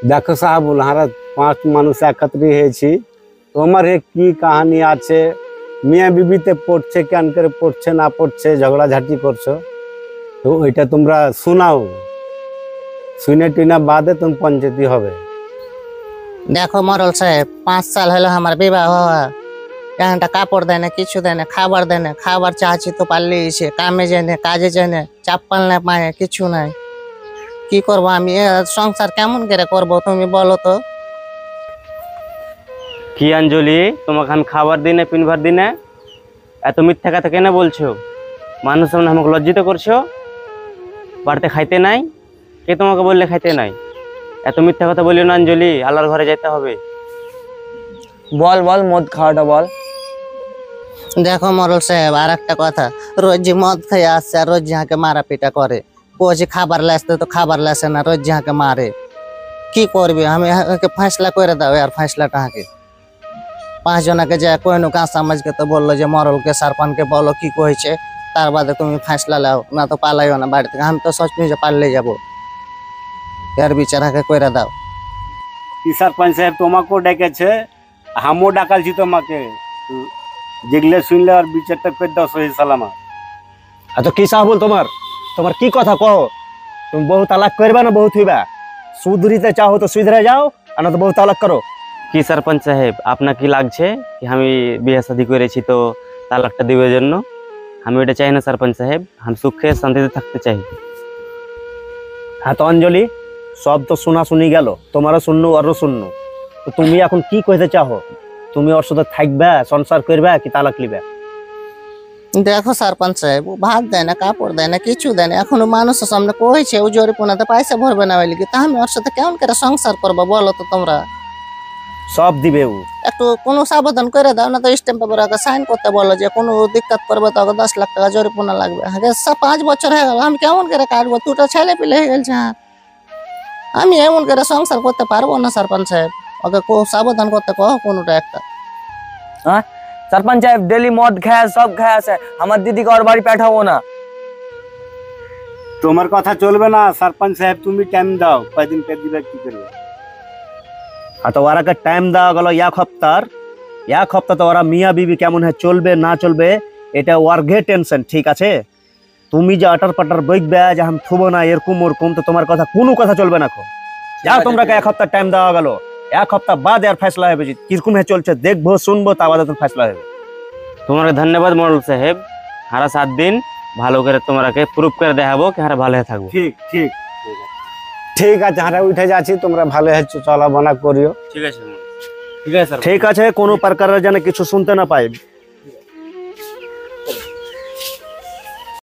দেখো সাহাবুল, হারা 5 মানুষ একত্রিত হয়েছি। তোমার কি কাহানি আছে? মিয়া বিবিতে পড়ছে কেন করে পড়ছে না পড়ছে, ঝগড়াঝাটি করছো, তো ওইটা তোমরা শোনাও। শুনে টুনা বাদে তুমি পঞ্চায়েতি হবে। দেখো মরল সাহেব, 5 সাল হলো আমার বিবাহ হওয়া। একটা কাপড় দেয় না, কিছু দেয় না, খাবার দেয় না। খাবার চাচ্ছি তো পারলেই সে কামে যায় না, কাজে যায় না, চাপ্পাল না পায়, কিছু নাই। কি করবো আমি? সংসার কেমন করে করবো তুমি বলো তো? কি অঞ্জলি, তোমাকে আমি খাবার দিই না, পিনভার দিই না? এত মিথ্যা কথা কেন বলছো? মানুষ সামনে আমাকে লজ্জিত করছো। বাড়িতে খাইতে নাই, কে তোমাকে বললে খাইতে নাই? এত মিথ্যা কথা বলিও না অঞ্জলি, আল্লাহর ঘরে যেতে হবে। বল বল, মদ খাওয়াটা বল। দেখো মরল সাহেব, আর একটা কথা, রোজ যে মদ খেয়ে আসছে আর রোজ যাকে মারা পিটা করে। বলছি খাবার লাসতে তো খাবার লাসে না, রোজ যাকে মারে। কি করবি আমি? ফেসলা করে দাও আর ফেসলাটা হাঁকে 5 জনকে যা কইনু কাজ সমাজকে, তো বললো যে মরলকে সারপানকে বলো কি কইছে, তার বাদে তুমি ফেসলা লাও, না তো পালাইও না বাড়ি থেকে। আমি তো সোচ যে পারলে যাবো, এর বিচারাকে করে দাও। কি সরপঞ্চ সাহেব তোমাকেও ডেকেছে, আমিও ডাকালছি তোমাকে। যেগুলো শুনলে আর বিচারটা করে দাও সহি সালামা। তো কি সাহাবুল, তোমার তোমার কি কথা কও? তুমি বহু তালাক করবা না বহু থইবা? সুধরিতে চাও তো সুধরে যাও, আর না তো বহু তালাক করো। কি সরপঞ্চ সাহেব, আপনার কি লাগছে কি আমি বিয়ে শাদী করেছি তো তালাকটা দিবের জন্য? আমি এটা চাই না সরপঞ্চ সাহেব, আমি সুখে শান্তিতে থাকতে চাই। হ্যাঁ তো অঞ্জলি, সব তো শোনা শুনি গেল, তোমারও শুননু ওরও শুননু। তো তুমি এখন কি কইতে চাও? তুমি ওর সাথে থাকবা, সংসার করবা কি তালাক লিবা? দেখো সারপঞ্চ সাহেব, ও ভাত দেয় না, কাপড় দেয় না, কিছু দেয় না। এখনো মানুষের সামনে কইছে ও জরিপুনাতে পয়সা ভরবে না বলি, তা আমি ওর সাথে কেমন করে সংসার করবো বলো তো তোমরা? সব দিবে ও। একটু কোনো সাবধান করে দাও, না তো স্ট্যাম্প পেপার আগে সাইন করতে বলো যে কোনো দিক্কত করবে তো 10 লাখ টাকা জরিমানা লাগবে। আগে 5 বছর হয়ে গেল, আমি কেমন করে কাটবো? দুটো ছেলে পিলে হয়ে গেছে। আমি এমন করে সংসার করতে পারবো না সরপঞ্চ সাহেব। ওকে সাবধান করতে কহ কোনোটা একটা। হ্যাঁ, सरपंच साहब डेली मद खाया, सब खाया से हमारे दीदी को और बाड़ी बैठाबो ना। তোমার কথা চলবে না সরপঞ্চ সাহেব, তুমি টাইম দাও, কয়দিন পর দিবে কি করবে। আর তো ওরাকে টাইম দেওয়া গেল 1 সপ্তাহ। 1 সপ্তাহ তো ওরা মিয়া বিবি কেমন হয় চলবে না চলবে, এটা ওয়ার্গে টেনশন, ঠিক আছে? তুমি যে আটার পাটার বইকবে যে আমি থুবো না এরকম ওরকম, তো তোমার কথা কোনো কথা চলবে না। যাও তোমরা 1 সপ্তাহ টাইম দেওয়া গেল, 1 সপ্তাহ বাদ আর ফেসলা হবে যে কিরকম হয়ে চলছে, দেখবো শুনবো, তা বাদে তোমার ফেসলা হবে। তোমাকে ধন্যবাদ মরল সাহেব, হারা 7 দিন ভালো করে তোমাকে প্রুফ করে দেখাবো কি হারা ভালো হয়ে থাকবো। ঠিক ঠিক ঠিক আছে, হারা উঠে যাচ্ছি, তোমরা ভালো চলাবনা করিও। ঠিক আছে, ঠিক আছে স্যার। ঠিক আছে, কোনো প্রকারের যেন কিছু শুনতে না পাই।